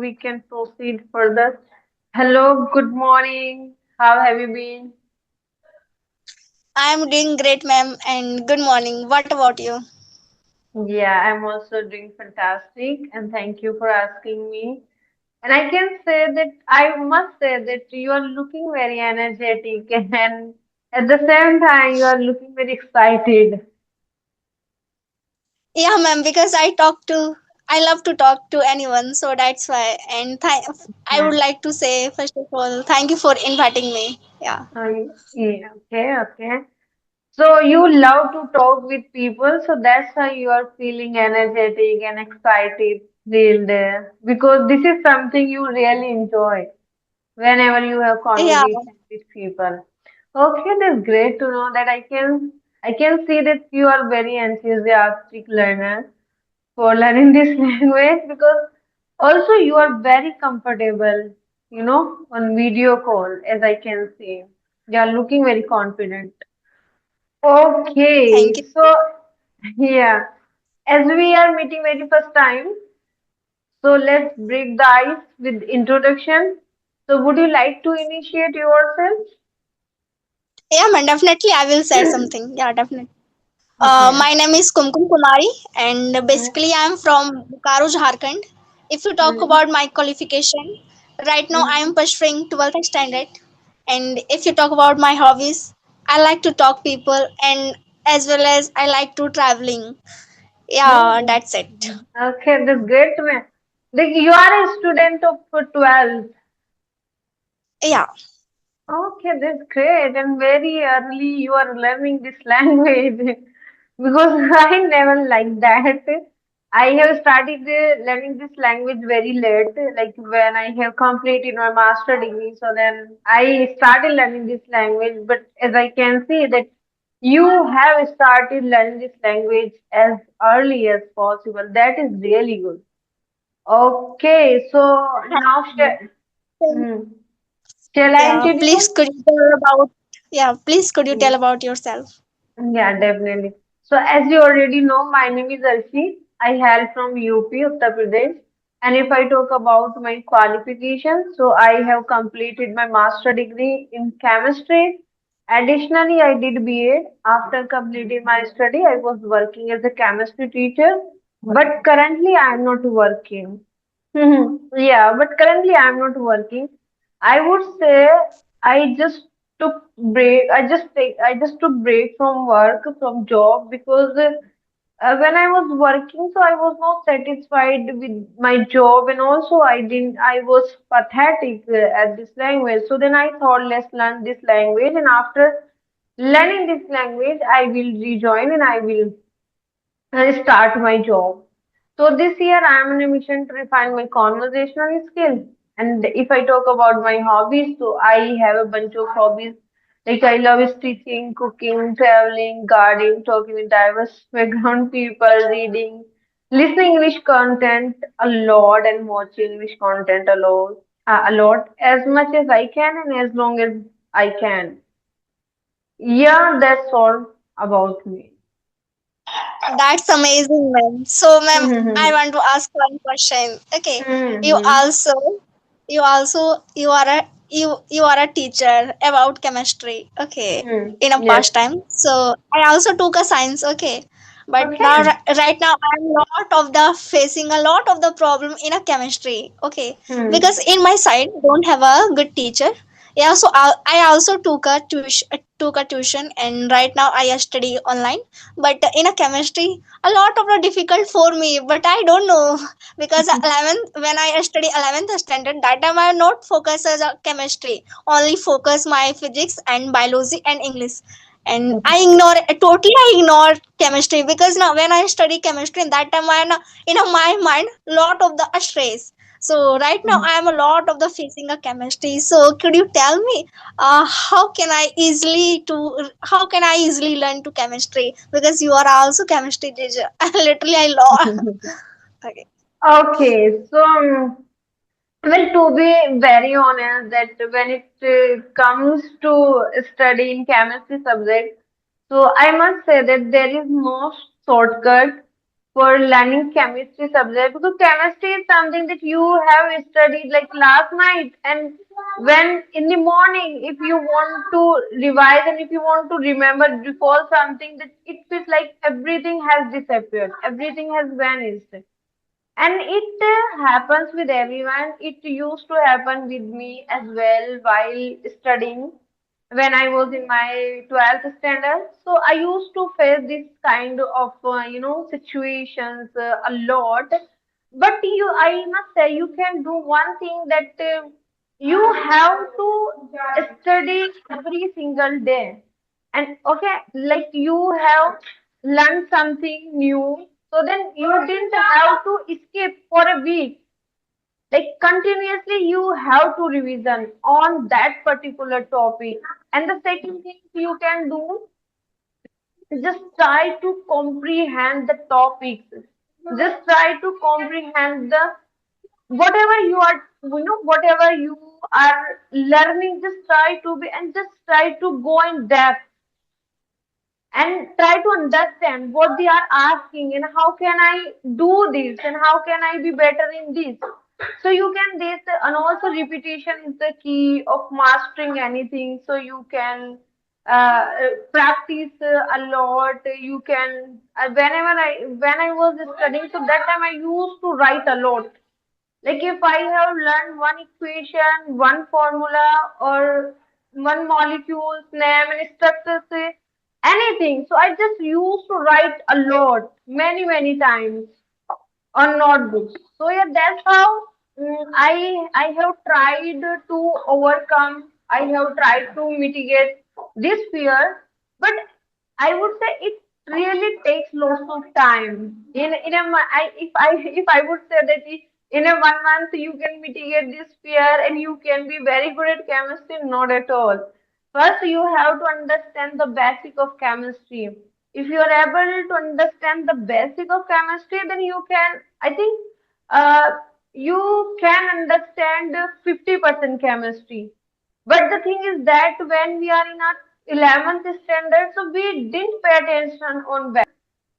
we can proceed further. Hello, good morning. How have you been? I'm doing great, ma'am, and good morning. What about you? Yeah, I'm also doing fantastic, and thank you for asking me. And I can say that I must say that you are looking very energetic, and at the same time, you are looking very excited. Yeah, ma'am, because I love to talk to anyone, so that's why. I would Yeah. like to say, first of all, thank you for inviting me. Yeah. Yeah, okay, okay. So you love to talk with people, so that's why you are feeling energetic and excited, thrilled, because this is something you really enjoy whenever you have Yeah, conversation with people. Okay, that's great to know that I can see that you are very enthusiastic learner for learning this language because also you are very comfortable, on video call as I can see. You are looking very confident. thank Okay, you. so yeah, as we are meeting very first time, so let's break the ice with introduction. So would you like to initiate yourself? Yeah, ma'am, definitely I will say something. Yeah, definitely. Okay. My name is Kumkum Kumari, and Mm, basically I'm from Bokaro, Jharkhand. If you talk mm, about my qualification, right now I mm, am pursuing 12th standard. And if you talk about my hobbies, I like to talk people, and as well as I like to traveling. Yeah, mm. that's it. Okay, that's great. Like you are a student of 12. Yeah, Okay, that's great. And very early you are learning this language because I never like that. I have started learning this language very late, like when I have completed my master degree. So then I started learning this language. But as I can see that you have started learning this language as early as possible. That is really good. Okay, so now hmm, shall I yeah. introduce? Please could you tell about yourself? Yeah, definitely. So, as you already know, my name is Arshi. I hail from UP, Uttar Pradesh. And if I talk about my qualifications, so I have completed my master degree in chemistry. Additionally, I did BEd. After completing my study, I was working as a chemistry teacher. But currently, I am not working. Yeah, but currently I am not working. I would say I just took break. I just took break from work from job because when I was working, so I was not satisfied with my job, and also I didn't. I was pathetic at this language. So then I thought, let's learn this language, and after learning this language, I will rejoin and I will start my job. So this year I am on a mission to refine my conversational skills. And if I talk about my hobbies, so I have a bunch of hobbies. Like I love stitching, cooking, traveling, gardening, talking with diverse background people, reading, listening English content a lot, and watching English content a lot as much as I can and as long as I can. Yeah, that's all about me. That's amazing, ma'am. So, ma'am, I want to ask one question. Okay, you Mhm. also, you are a teacher about chemistry. Okay, Hmm. in a Yes. past time. So I also took a science. Okay, but now Okay. right now I'm lot of the facing a lot of the problem in a chemistry. Okay, Hmm. because in my side don't have a good teacher. Yeah, so I also took a tuition, and right now I study online, but in a chemistry a lot of the difficult for me, but I don't know because 11th when I study 11th standard, that time I not focus as a chemistry, only focus my physics and biology and English, and I ignore chemistry because now when I study chemistry that time my mind lot of the stress. So right now I am a lot of the facing a chemistry. So could you tell me how can I easily learn to chemistry, because you are also chemistry teacher. Literally I love. Okay. Okay. So, well, to be very honest, that when it comes to studying chemistry subject, so I must say that there is no shortcut. for learning chemistry subject, because chemistry is something that you have studied like last night, and when in the morning if you want to revise and if you want to remember recall something, that it feels like everything has disappeared, everything has vanished. And it happens with everyone. It used to happen with me as well while studying when I was in my 12th standard. So I used to face this kind of, situations a lot. But I must say, you can do one thing, that you have to study every single day. And okay, like you have learned something new, so then you didn't have to escape for a week. Like continuously you have to revision on that particular topic. And the second thing you can do is just try to comprehend the topics. Just try to comprehend the whatever you are, whatever you are learning. Just try to be, and just try to go in depth and try to understand what they are asking, and how can I do this, and how can I be better in this. So you can this, and also repetition is the key of mastering anything. So you can practice a lot. You can when I was studying, so that time I used to write a lot. Like if I have learned one equation, one formula, or one molecule's name and structure, say anything. So I just used to write a lot, many times on notebooks. So yeah, that's how I have tried to overcome. I have tried to mitigate this fear, but I would say it really takes lots of time. In a if I would say that in a 1 month you can mitigate this fear and you can be very good at chemistry, not at all. First, you have to understand the basic of chemistry. If you are able to understand the basic of chemistry, then you can, I think, you can understand 50% chemistry. But the thing is that when we are in our 11th standard, so we didn't pay attention on basic.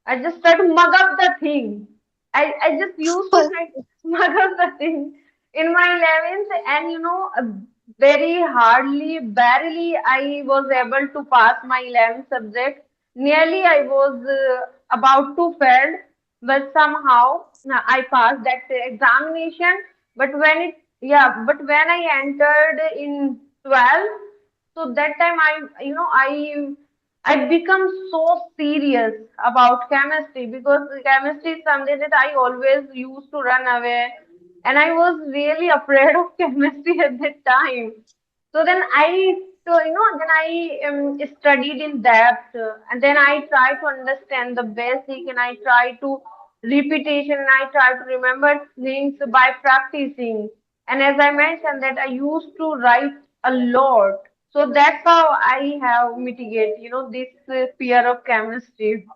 I just try to mug up the thing. I just used to try to mug up the thing in my 11th, and very hardly, barely I was able to pass my 11th subject. Nearly I was about to fail, but somehow I passed that examination. But but when I entered in 12, so that time I become so serious about chemistry, because chemistry is something that I always used to run away, and I was really afraid of chemistry at that time. So then then I studied in depth, and then I try to understand the basic, and I try to repetition, and I try to remember things by practicing. And as I mentioned, that I used to write a lot. So that's how I have mitigate, this fear of chemistry.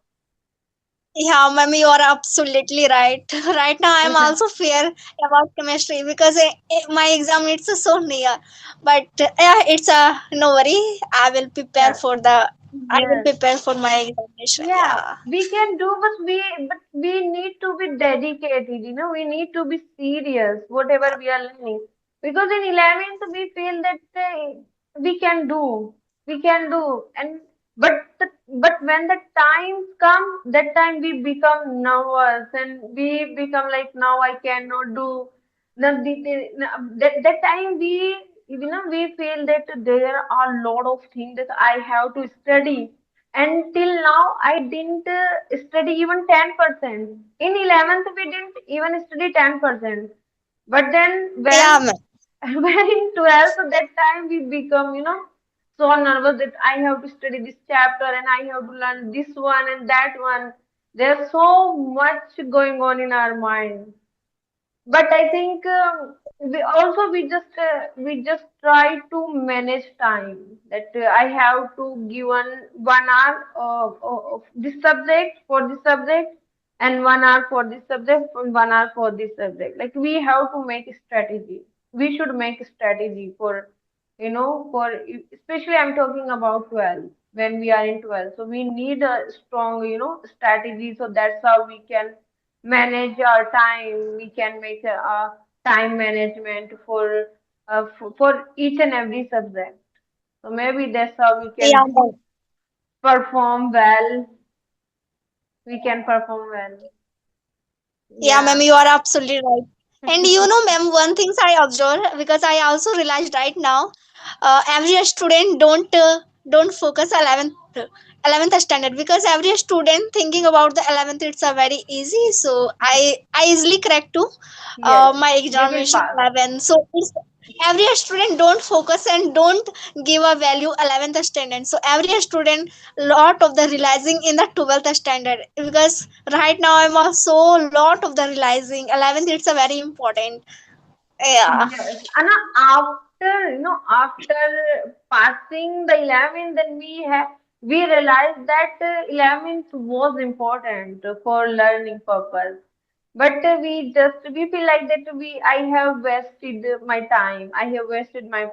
Yeah, ma'am, you are absolutely right. Right now, I am also fear about chemistry because my exam is so near. But yeah, it's a no worry. I will prepare Yeah. for the. I will Yes. prepare for my examination. Yeah, Yeah. we can do, but we need to be dedicated. We need to be serious, whatever we are learning. Because in 11th we feel that we can do, and but when the times come, that time we become nervous and we become like, now I cannot do. That time we feel that there are a lot of things that I have to study. Until now, I didn't study even 10%. In 11th, we didn't even study 10%. But then Yeah, when ma'am. when in 12th, that time we become, so nervous that I have to study this chapter and I have to learn this one and that one. There's so much going on in our mind. But I think we just try to manage time. That I have to give 1 hour of this subject for this subject, and 1 hour for this subject, and 1 hour for this subject. Like we have to make a strategy. We should make a strategy for, especially I'm talking about 12, when we are in 12. So we need a strong, strategy. So that's how we can manage our time. We can make a time management for each and every subject. So maybe that's how we Yeah, can ma'am. perform well. We can perform well. Yeah, Yeah. ma'am, you are absolutely right. And you know, ma'am, one thing I observe because I also realized right now, every student don't focus 11th standard because every student thinking about the 11th it's a very easy. So I easily crack to Yes. my We will examination pass. 11. So it's, every student don't focus and don't give a value 11th standard. So every student lot of the realizing in the 12th standard because right now I'm also lot of the realizing 11th it's a very important. Yeah. Yes, and after after passing the 11th, then we realized that 11th was important for learning purpose. But we feel like that I have wasted my time. I have wasted my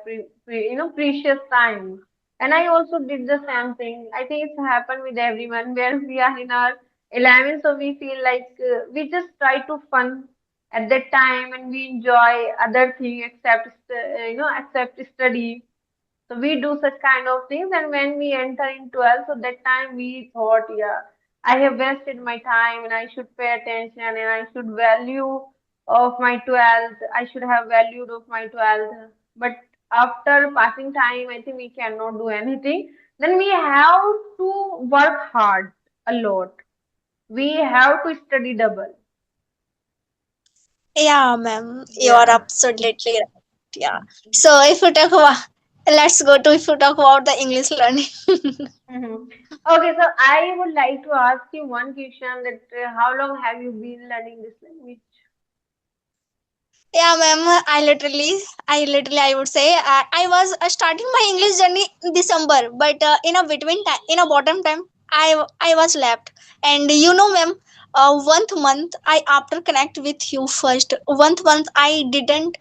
precious time. And I also did the same thing. I think it's happened with everyone where we are in our 11th, so we feel like we just try to fun at that time and we enjoy other thing except except study. So we do such kind of things, and when we enter in 12th, so that time we thought, yeah, I have wasted my time and I should pay attention and I should value of my 12th. I should have valued of my 12th. But after passing time, I think we cannot do anything. Then we have to work hard a lot. We have to study double. Yeah, ma'am, you are Yeah. absolutely right. Yeah. So if you talk about, let's go to if you talk about the English learning. Mhm. Okay, so I would like to ask you one question that how long have you been learning this language? Yeah, ma'am. I would say I was starting my English journey in December, but in a between time, in a bottom time, I was left. And you know, ma'am, one month I after connect with you first. One month I didn't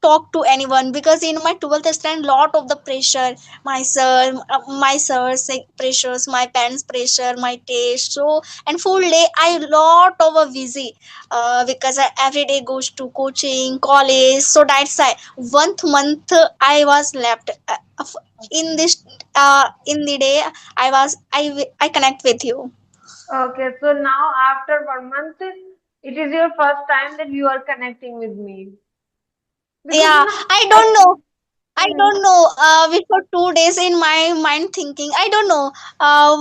talk to anyone because in my 12th stand lot of the pressure, my sir's pressures, my parents pressure, my taste. So and full day I lot of a busy because I every day goes to coaching college, so that's why one month I was left in Okay. this in the day I connect with you. Okay, so now after 1 month, it is your first time that you are connecting with me because Yeah, I I don't know. think. I don't know. Before 2 days in my mind thinking, I don't know.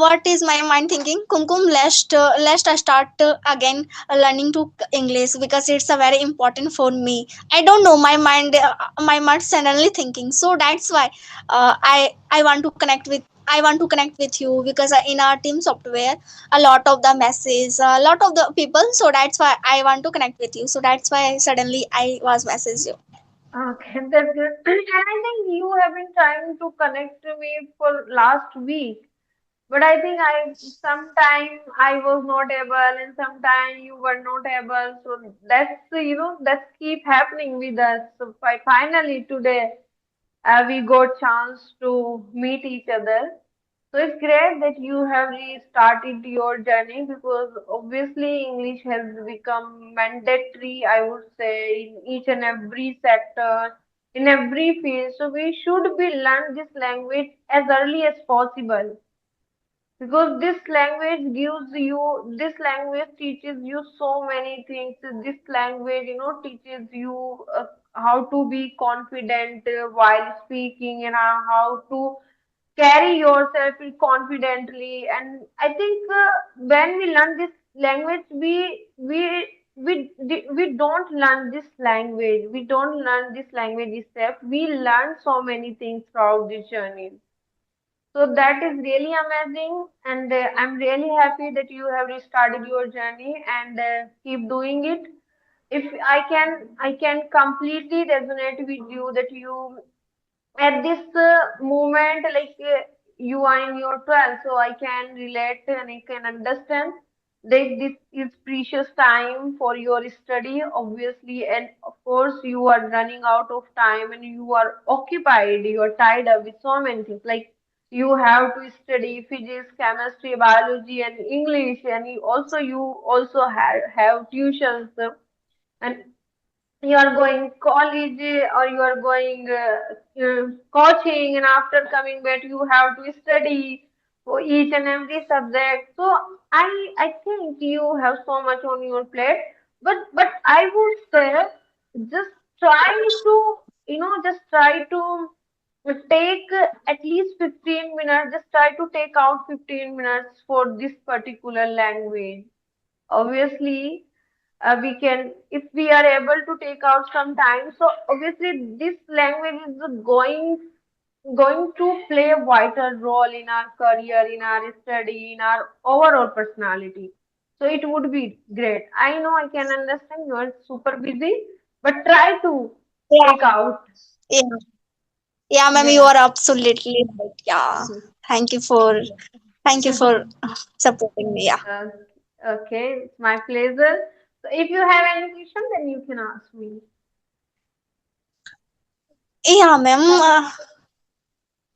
What is my mind thinking? Kumkum, let's I start again learning to English because it's a very important for me. I don't know. My mind suddenly thinking. So that's why I want to connect with. I want to connect with you because in our team software, a lot of the messages, a lot of the people. So that's why I want to connect with you. So that's why suddenly I was message you. Okay, that's good. And I think you have been trying to connect to me for last week. But I think sometime I was not able and sometime you were not able. So that's keep happening with us. So finally today we got chance to meet each other. So it's great that you have restarted your journey because obviously English has become mandatory, I would say, in each and every sector, in every field. So we should be learn this language as early as possible because this language teaches you so many things. This language teaches you how to be confident while speaking and how to carry yourself confidently. And I think when we learn this language, we don't learn this language, we don't learn this language itself, we learn so many things throughout this journey. So that is really amazing, and I'm really happy that you have restarted your journey and keep doing it. If I can completely resonate with you that you at this moment, like you are in your 12th, so I can relate and I can understand that this is precious time for your study, obviously, and of course you are running out of time and you are occupied, you are tied up with so many things. Like You have to study physics, chemistry, biology, and English, and you also have tuitions, and you are going college or you are going coaching, and after coming back you have to study for each and every subject. So I think you have so much on your plate, but I would say just try to just try to take at least 15 minutes, just try to take out 15 minutes for this particular language. Obviously, we can, if we are able to take out some time, so obviously this language is going to play a vital role in our career, in our study, in our overall personality. So it would be great. I know, I can understand you are super busy, but try to Yeah, take out. yeah, yeah, ma'am, you Yeah. are absolutely right. Yeah, thank you for thank you for supporting me. Yeah, Uh, okay, it's my pleasure. So if you have any question, then you can ask me. yeah, ma'am.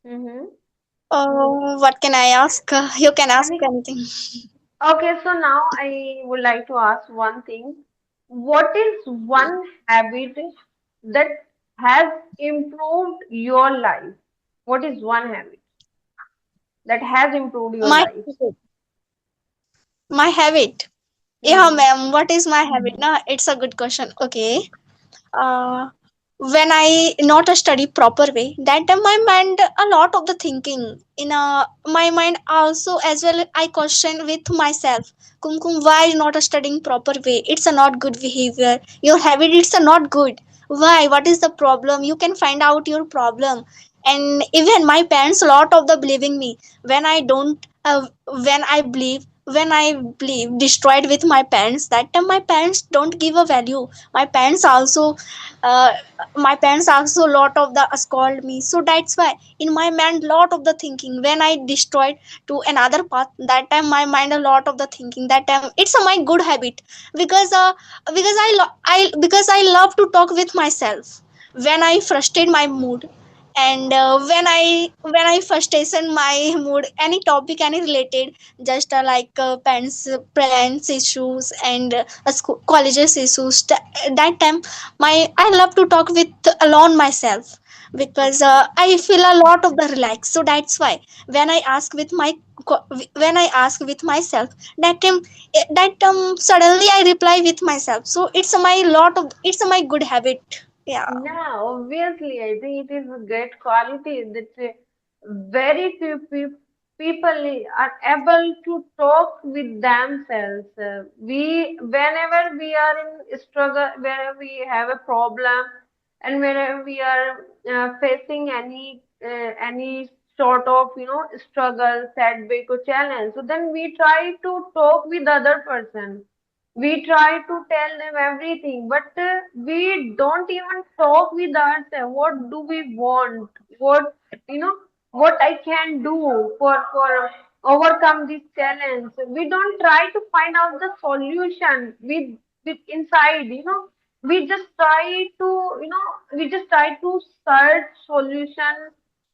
Mm-hmm. What can I ask? You can ask Any anything. Okay, so now I would like to ask one thing. What is one habit that has improved your life? What is one habit that has improved your My life? my habit. Yeah, Hmm. ma'am. What is my habit? Nah, it's a good question. Okay. uh, when I not a study proper way, that time my mind a lot of the thinking in my mind also as well. I question with myself, Kumkum, why not a studying proper way? It's a not good behavior. Your habit, it's a not good. Why? What is the problem? You can find out your problem. And even my parents a lot of the believing me when I don't when I believe destroyed with my parents. That time my parents don't give a value. My parents also uh, my parents also lot of the scold me. So that's why in my mind lot of the thinking when I destroyed to another path. That time my mind a lot of the thinking. That time it's a my good habit. Because I love to talk with myself when I frustrate my mood. And when I frustration my mood, any topic, any related, just like parents issues and colleges issues. That time my I love to talk with alone myself, because Okay. I feel a lot of the relax. So that's why when I ask with my when I ask with myself, that suddenly I reply with myself. So it's my good habit. Yeah. Yeah, obviously, I think it is a great quality that very few people are able to talk with themselves. Whenever we are in struggle, whenever we have a problem, and whenever we are facing any sort of struggle, setback, or challenge, so then we try to talk with other person. We try to tell them everything, but we don't even talk with ourselves. What do we want? What what I can do for overcome this challenge. We don't try to find out the solution with inside. We just try to we just try to search solution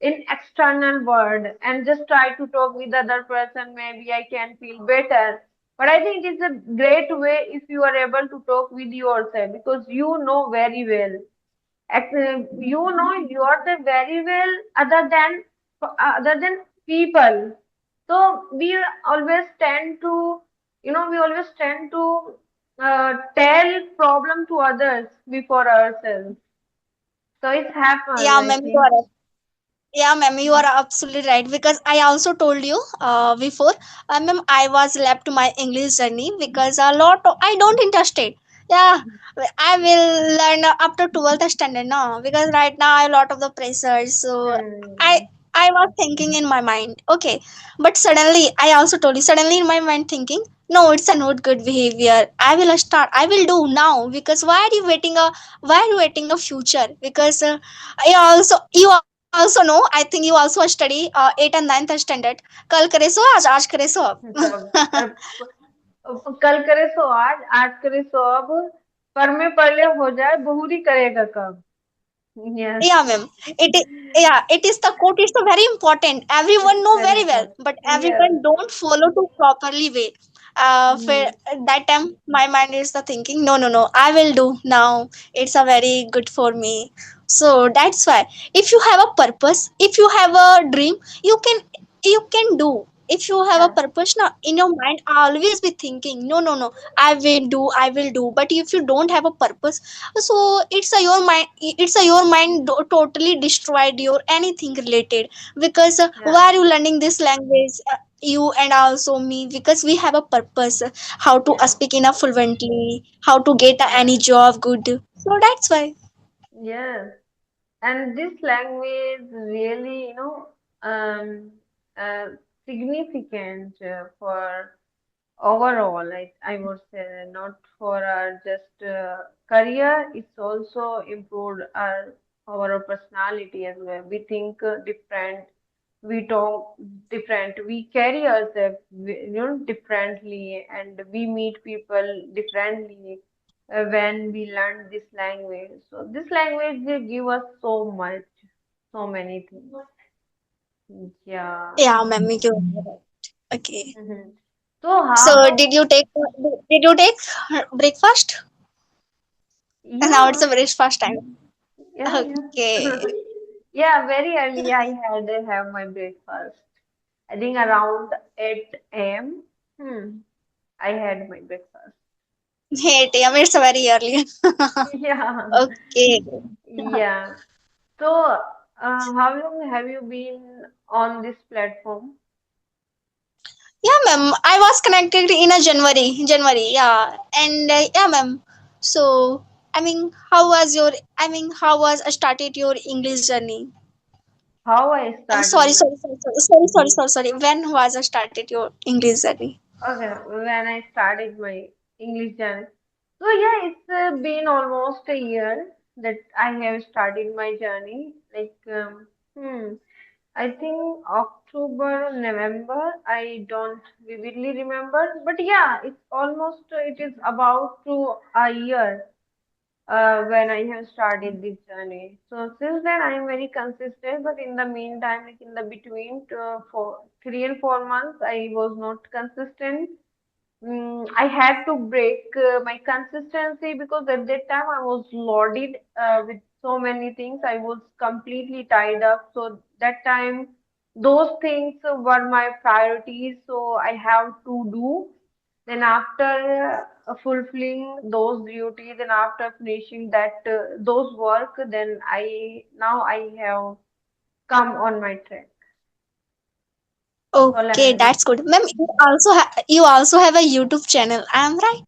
in external world and just try to talk with other person. Maybe I can feel better, but I think it's a great way if you are able to talk with yourself, because you know very well. You know yourself very well other than people. So we always tend to tell problem to others before ourselves. So it happens, Yeah, I ma'am, you think. are Yeah, ma'am, you are absolutely right. Because I also told you before, ma'am, I was left to my English journey because a lot of, I don't interested. Yeah, I will learn after 12th standard now, because right now I have a lot of the pressure. So I Hmm. I was thinking in my mind, okay, but suddenly I also told you, suddenly in my mind thinking, no, it's a not good behavior. I will do now. Because why are you waiting a future? Because you also know, I think you also study 8th and 9th standard. कल करे सो आज करे सो तब अब कल करे सो आज करे सो अब, पर में पहले हो जाए बहुरी करेगा कब? Yes. Yeah, ma'am. Yeah, it is the quote. It's the very important. It's Everyone know very very well, important. but Yes. everyone don't follow to properly way. For Mm, that time, my mind is the thinking, no, no, no. I will do now. It's a very good for me. So that's why, if you have a purpose, if you have a dream, you can do. If you have a yes. purpose now in your mind, always be thinking, no, no, no. I will do. But if you don't have a purpose, so it's a your mind totally destroyed your anything related, because why Yeah. are you learning this language, you and also me, because we have a purpose, how to Yeah. speak enough fluently, how to get any Yeah. job good, so that's why. Yes. And this language really, uh, significant for overall, I would say, not for our just career, it's also improved our personality as well. We think different, we talk different, we carry ourselves, differently, and we meet people differently when we learn this language. So this language will give us so much, so many things. Yeah. Yeah, ma'am, you're right. Okay. Hmm. So So how? did you take breakfast? And now it's Yeah. a breakfast time. Yeah, yeah. Okay. Yeah, very early I had to have my breakfast. I think around 8 a.m. Hmm. I had my breakfast. 8 a.m. It's very early. Yeah. Okay. Yeah. So, how long have you been on this platform? Yeah, ma'am. I was connected in a January. Yeah, and yeah, ma'am. So, how was started your English journey? How I I'm started sorry, my. sorry, sorry, sorry, sorry, sorry, sorry, sorry. When was started your English journey? Okay, when I started my English journey. So yeah, it's been almost a year that I have started my journey. I think October, November. I don't vividly remember, but yeah, it's almost. It is about to a year when I have started this journey. So since then, I am very consistent. But in the meantime, like in the between for 3 and 4 months, I was not consistent. I had to break my consistency because at that time I was loaded with so many things. I was completely tied up. So that time, those things were my priorities. So I have to do. Then after fulfilling those duties and after finishing that those work, then I have come on my track. So Okay, learning this that's good, ma'am. language. You also have a YouTube channel. I'm right.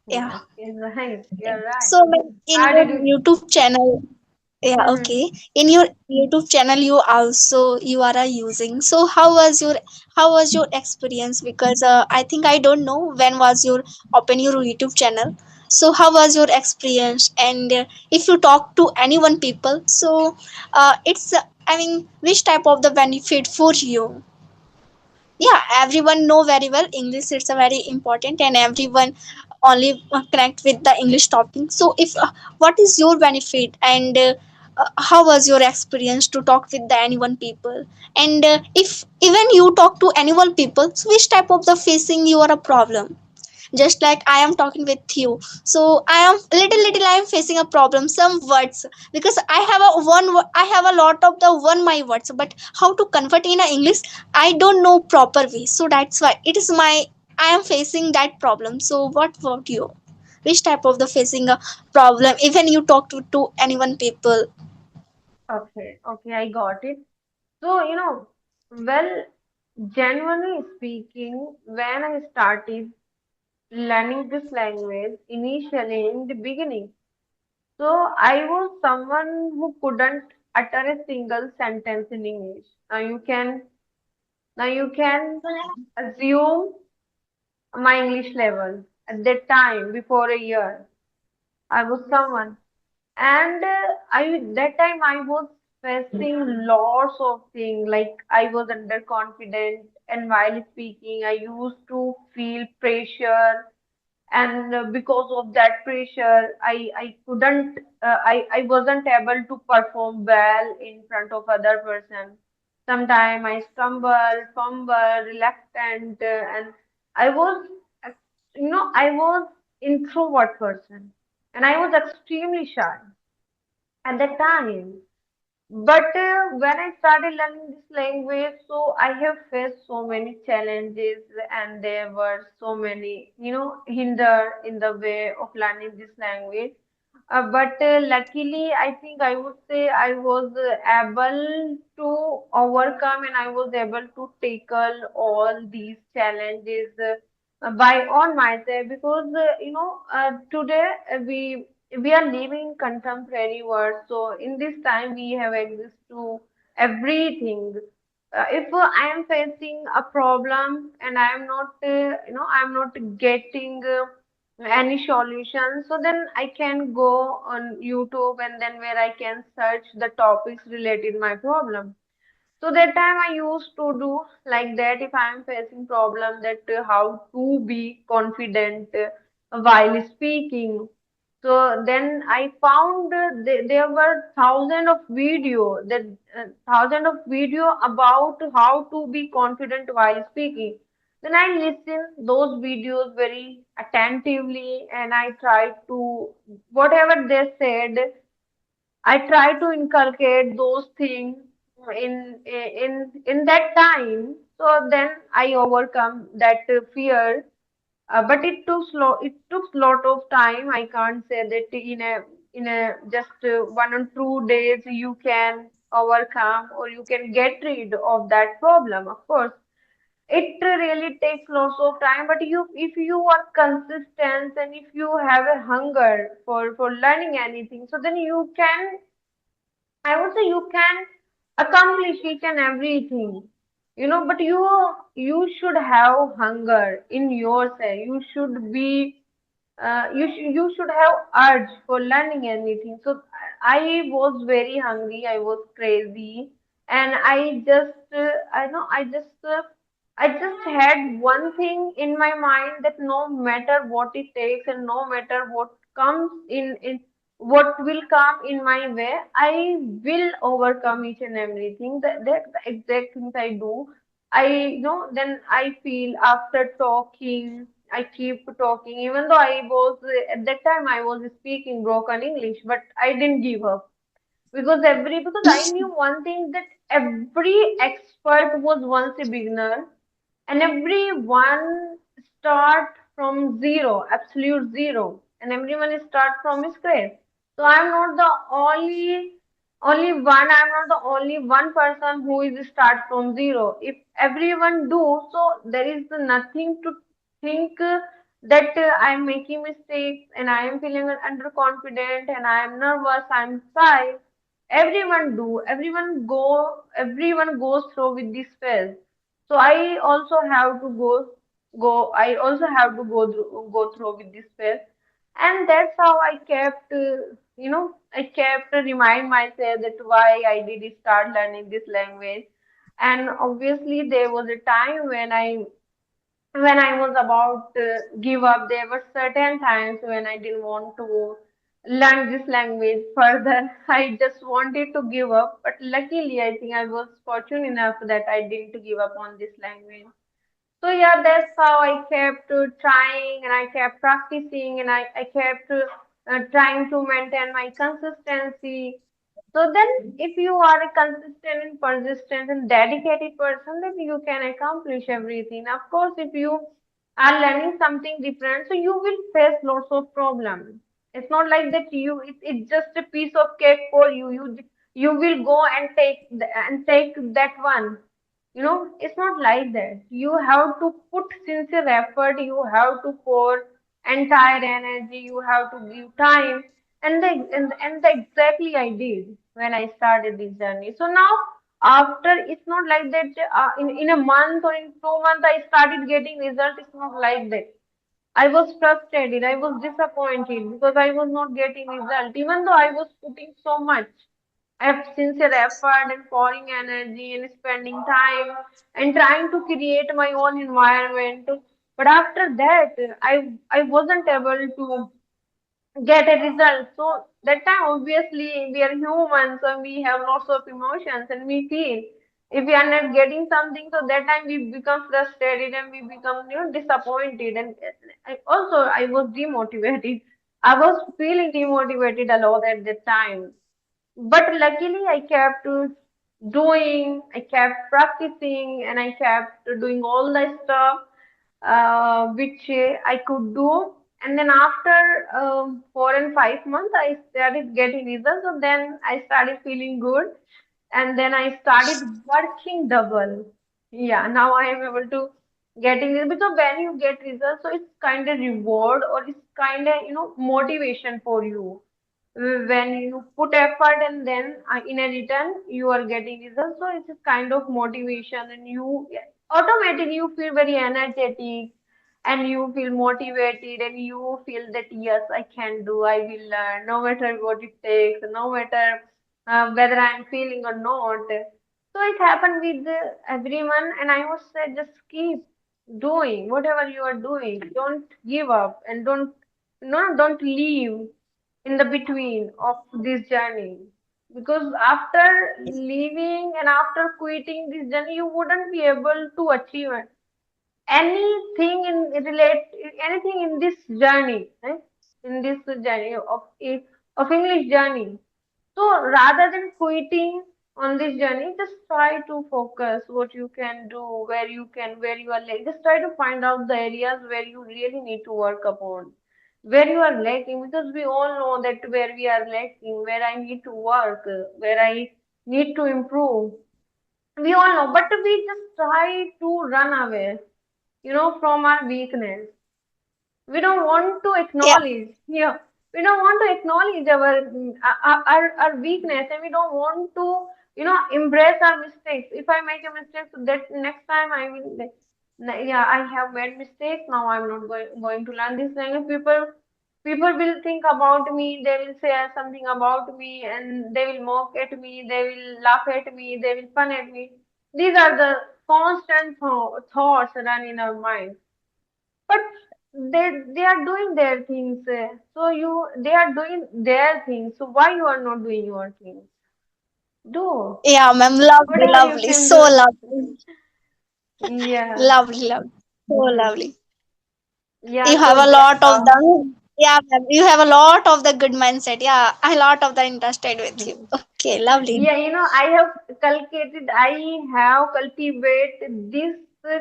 Yeah. Yes, yes, right. Yeah. You're right. So, ma'am, in How your did you? YouTube channel, yeah, Mhm. okay. In your YouTube channel, you are using. So how was your experience? Because I think I don't know when was your open your YouTube channel. So how was your experience? And if you talk to anyone people, so it's which type of the benefit for you? Yeah, everyone know very well English, it's a very important, and everyone only connect with the English topic. So if what is your benefit, and how was your experience to talk with the anyone people, and if even you talk to anyone people, so which type of the facing you are a problem, just like I am talking with you. So I am little I am facing a problem, some words, because I have a lot of the one my words, but how to convert in a English, I don't know proper way. So that's why it is my I am facing that problem. So what about you? Which type of the facing a problem even you talk to anyone people? Okay, okay, I got it. So, well, genuinely speaking, when I started learning this language initially in the beginning, so I was someone who couldn't utter a single sentence in English. Now you can assume my English level at that time before a year. I was someone. And I that time I was facing lots of things. Like I was underconfident, and while speaking, I used to feel pressure. and because of that pressure, I couldn't I wasn't able to perform well in front of other person. Sometimes I stumble, fumble, reluctant, and I was, uh, I was introvert person, and I was extremely shy at that time. But when I started learning this language, so I have faced so many challenges, and there were so many, hinder in the way of learning this language. But luckily, I think I would say I was able to overcome, and I was able to tackle all these challenges by on myself, because today we are living in contemporary world. So in this time we have access to everything. If I am facing a problem and I am not, I'm not getting any solution, so then I can go on YouTube, and then where I can search the topics related my problem. So that time I used to do like that. If I am facing problem, that how to be confident while speaking. So then I found there were thousand of video, that thousand of video about how to be confident while speaking. Then I listen those videos very attentively, and I try to whatever they said, I try to inculcate those things in that time. So then I overcome that fear. But it took slow. It took lot of time. I can't say that in a just 1 or 2 days you can overcome or you can get rid of that problem. Of course, it really takes lots of time. But if you are consistent, and if you have a hunger for learning anything, so then you can, I would say, you can accomplish each and everything, but you should have hunger in yourself. You should have urge for learning anything. So I was very hungry. I was crazy, and I just had one thing in my mind, that no matter what it takes, and no matter what comes in what will come in my way, I will overcome each and everything. That the exact things I do. Then I feel after talking, I keep talking, even though I was at that time I was speaking broken English, but I didn't give up, because I knew one thing, that every expert was once a beginner, and everyone start from zero, absolute zero, and everyone start from scratch. So I'm not the only one. I'm not the only one person who is start from zero. If everyone do, so there is nothing to think that I'm making mistakes, and I am feeling underconfident, and I am nervous, I'm shy. Everyone goes through with this phase. So I also have to I also have to go through with this phase. And that's how I kept, I kept remind myself that why I did start learning this language. And obviously there was a time when I was about to give up. There were certain times when I didn't want to learn this language further. I just wanted to give up, but luckily I think I was fortunate enough that I didn't give up on this language. So yeah, that's how I kept trying, and I kept practicing, and I kept trying to maintain my consistency. So then, if you are a consistent and persistent and dedicated person, then you can accomplish everything. Of course, if you are learning something different, so you will face lots of problems. It's not like that it's just a piece of cake for you. You will go and take that one. It's not like that. You have to put sincere effort. You have to pour entire energy. You have to give time, and the exactly I did when I started this journey. So now, after, it's not like that. In a month or in 2 months, I started getting results. It's not like that. I was frustrated. I was disappointed because I was not getting result, even though I was putting so much sincere effort and pouring energy and spending time and trying to create my own environment. But after that, I wasn't able to get a result. So that time, obviously, we are humans and we have lots of emotions and we feel if we are not getting something, so that time we become frustrated and we become, disappointed. And also, I was demotivated. I was feeling demotivated a lot at that time. But luckily, I kept doing, I kept practicing, and I kept doing all the stuff which I could do. And then after 4 and 5 months, I started getting results. So then I started feeling good, and then I started working double. Yeah, now I am able to getting it because when you get results, so it's kind of reward or it's kind of motivation for you when you put effort and then in a return you are getting results, so it's a kind of motivation and you automatically you feel very energetic and you feel motivated and you feel that yes, I can do, I will learn no matter what it takes, no matter whether I'm feeling or not. So it happened with everyone, and I would say just keep doing whatever you are doing, don't give up and don't leave in the between of this journey, because after leaving and after quitting this journey you wouldn't be able to achieve anything in relate anything in this journey, right? In this journey of English journey. So rather than quitting on this journey, just try to focus what you can do, where you are lacking. Just try to find out the areas where you really need to work upon, where you are lacking, because we all know that where we are lacking, where I need to work, where I need to improve. We all know, but we just try to run away, from our weakness. We don't want to Yeah. acknowledge, yeah, we don't want to acknowledge our weakness, and we don't want to embrace our mistakes. If I make a mistake, so that next time I will yeah, I have made mistakes, now I'm not going to learn this language. People will think about me, they will say something about me, and they will mock at me, they will laugh at me, they will fun at me. These are the constant thoughts run in our mind. But they are doing their things. So you they are doing their things. So why you are not doing your things? Do Yeah, ma'am. Lovely, whatever you lovely. can So do. lovely. Yeah. Lovely, lovely. So Hmm. lovely. You Yeah. have So a that lot of the, yeah, ma'am. You have a lot of the good mindset. Yeah, a lot of the interested with you. Okay, lovely. yeah, I have cultivated this uh,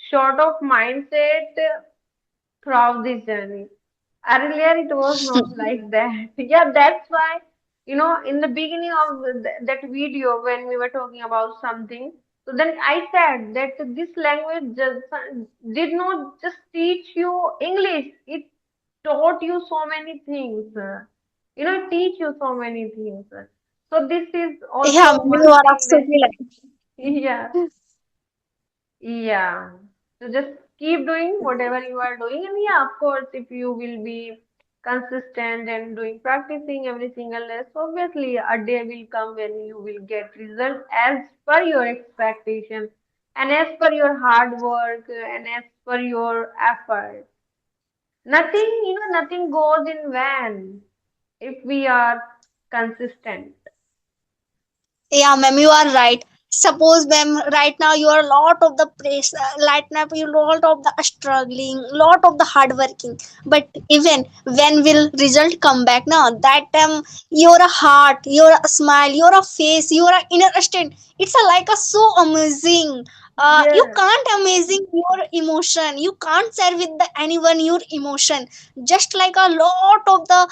sort of mindset throughout this journey. Earlier, it was not like that. Yeah, that's why, in the beginning of that video, when we were talking about something, so then I said that this language just did not just teach you English, it taught you so many things. It teach you so many things. So this is Yeah, also ma'am. You one are thing that, absolutely right. yeah. Yeah. So just keep doing whatever you are doing. And yeah, of course, if you will be consistent and doing practicing every single day, so obviously a day will come when you will get results as per your expectation and as per your hard work and as per your effort. Nothing goes in vain if we are consistent. Yeah, ma'am, you are right. Suppose, ma'am, right now you are a lot of the press, right now you lot of the struggling, lot of the hard working. But even when will result come back now? That time your heart, your smile, your face, your inner state, it's a, like a so amazing. You Yes, can't amazing your emotion. You can't share with the anyone your emotion. Just like a lot of the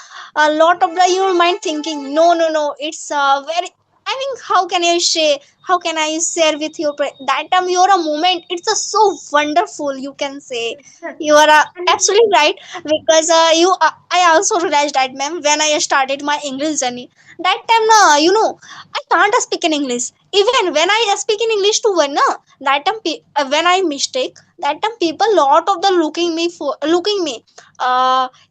your mind thinking. No, no, no. It's very, I mean, how can I say? How can I share with you? That time you're a moment. It's a so wonderful. You can say you are and absolutely right because you. I also realized that, ma'am, when I started my English journey. That time, I can't speak in English. even when I speak in English to one, that time when I mistake, that time people lot of the looking me.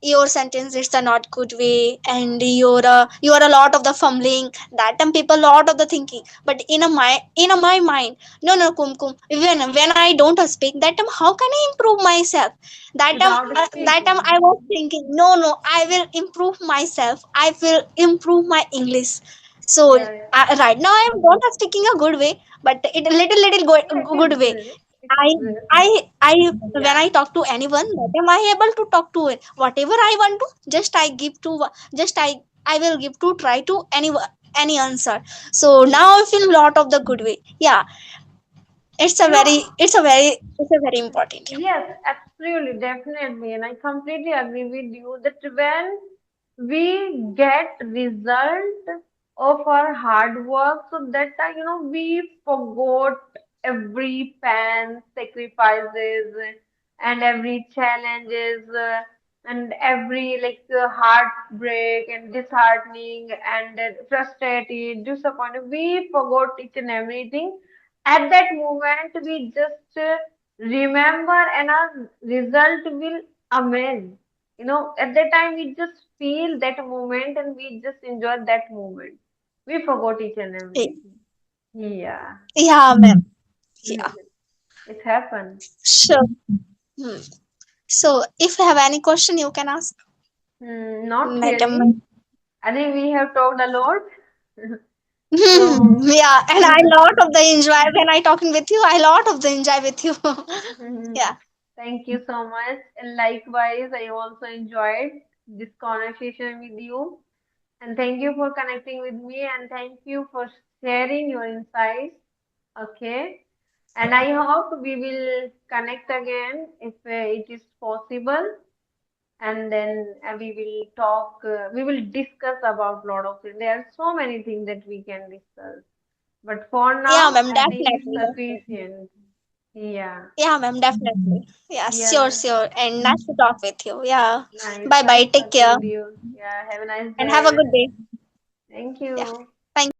Your sentence is a not good way, and you are a lot of the fumbling. That time people lot of the thinking, but in a my mind, no no Kumkum. Even when I don't speak, that time how can I improve myself? Without That time speaking. I was thinking, no no, I will improve myself. I will improve my English. So Yeah, yeah. right now I am not speaking a good way, but it a little Yeah, it good is way. good. It I is good. I when Yeah. I talk to anyone, that am I able to talk to it. Whatever I want to, just I will give to try to any answer. So now I feel lot of the good way. Yeah, You know, it's a very important. yes, absolutely, definitely. And I completely agree with you that when we get result of our hard work, so that time, we forgot every pain, sacrifices, and every challenges, and every heartbreak and disheartening and frustrated, disappointed. We forgot each and everything. At that moment, we just remember, and our result will amaze. At that time, we just feel that moment and we just enjoy that moment. We forgot each and everything. Yeah. Yeah, ma'am. Yeah, It happened. sure. Hmm. So if you have any question, you can ask, Not madam. really. I think we have talked a lot. So, Yeah, and I lot of the enjoy when I talking with you. I lot of the enjoy with you. Yeah, thank you so much. And likewise, I also enjoyed this conversation with you. And thank you for connecting with me and thank you for sharing your insights. Okay. And I hope we will connect again if it is possible. And then we will talk, we will discuss about a lot of things. There are so many things that we can discuss. But for yeah, now, ma'am, I think it's definitely. sufficient. Yeah. Yeah, ma'am, definitely. Yeah, sure, Yeah. sure. And nice to talk with you. Yeah. Nice. Bye bye. Nice Take talking care with you. Yeah. Have a nice and have a day. good day. Thank Yeah. you.